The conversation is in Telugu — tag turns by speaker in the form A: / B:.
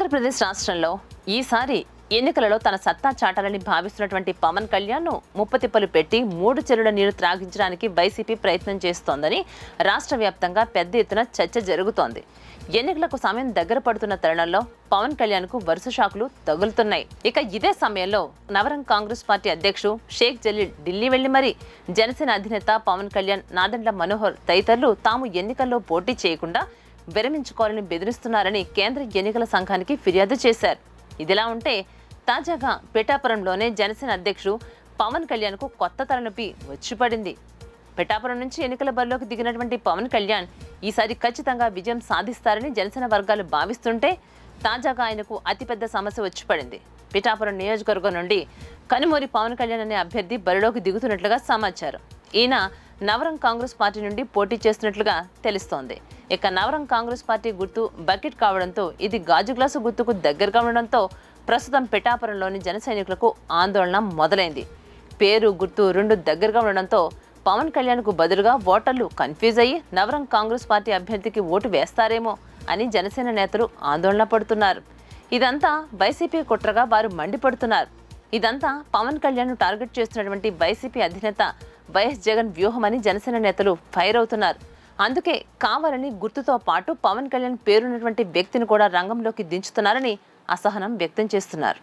A: ఆంధ్రప్రదేశ్ రాష్ట్రంలో ఈసారి ఎన్నికలలో తన సత్తా చాటాలని భావిస్తున్నటువంటి పవన్ కళ్యాణ్ ముప్పతిప్పలు పెట్టి 3 చెరువుల నీరు త్రాగించడానికి వైసీపీ ప్రయత్నం చేస్తోందని రాష్ట్ర వ్యాప్తంగా పెద్ద ఎత్తున చర్చ జరుగుతోంది. ఎన్నికలకు సమయం దగ్గర పడుతున్న తరుణంలో పవన్ కళ్యాణ్ కు వరుస షాకులు తగులుతున్నాయి. ఇక ఇదే సమయంలో నవరం కాంగ్రెస్ పార్టీ అధ్యక్షుడు షేక్ జలీల్ ఢిల్లీ వెళ్లి మరి జనసేన అధినేత పవన్ కళ్యాణ్, నాదెండ్ల మనోహర్ తదితరులు తాము ఎన్నికల్లో పోటీ చేయకుండా విరమించుకోవాలని బెదిరిస్తున్నారని కేంద్ర ఎన్నికల సంఘానికి ఫిర్యాదు చేశారు. ఇదిలా ఉంటే తాజాగా పిఠాపురంలోనే జనసేన అధ్యక్షుడు పవన్ కళ్యాణ్ కు కొత్త తలనొప్పి వచ్చిపడింది. పిఠాపురం నుంచి ఎన్నికల బరిలోకి దిగినటువంటి పవన్ కళ్యాణ్ ఈసారి ఖచ్చితంగా విజయం సాధిస్తారని జనసేన వర్గాలు భావిస్తుంటే తాజాగా ఆయనకు అతిపెద్ద సమస్య వచ్చిపడింది. పిఠాపురం నియోజకవర్గం నుండి కనుమూరి పవన్ కళ్యాణ్ అనే అభ్యర్థి బరిలోకి దిగుతున్నట్లుగా సమాచారం. ఈయన నవరం కాంగ్రెస్ పార్టీ నుండి పోటీ చేస్తున్నట్లుగా తెలుస్తోంది. ఇక నవరం కాంగ్రెస్ పార్టీ గుర్తు బకెట్ కావడంతో ఇది గాజు గ్లాసు గుర్తుకు దగ్గరగా ఉండడంతో ప్రస్తుతం పిఠాపురంలోని జన సైనికులకు ఆందోళన మొదలైంది. పేరు గుర్తు 2 దగ్గరగా ఉండడంతో పవన్ కళ్యాణ్ కు బదులుగా ఓటర్లు కన్ఫ్యూజ్ అయ్యి నవరం కాంగ్రెస్ పార్టీ అభ్యర్థికి ఓటు వేస్తారేమో అని జనసేన నేతలు ఆందోళన పడుతున్నారు. ఇదంతా వైసీపీ కుట్రగా వారు మండిపడుతున్నారు. ఇదంతా పవన్ కళ్యాణ్ టార్గెట్ చేస్తున్నటువంటి వైసీపీ అధినేత వైఎస్ జగన్ వ్యూహమని జనసేన నేతలు ఫైర్ అవుతున్నారు. అందుకే కావాలని గుర్తుతో పాటు పవన్ కళ్యాణ్ పేరున్నటువంటి వ్యక్తిని కూడా రంగంలోకి దించుతున్నారని అసహనం వ్యక్తం చేస్తున్నారు.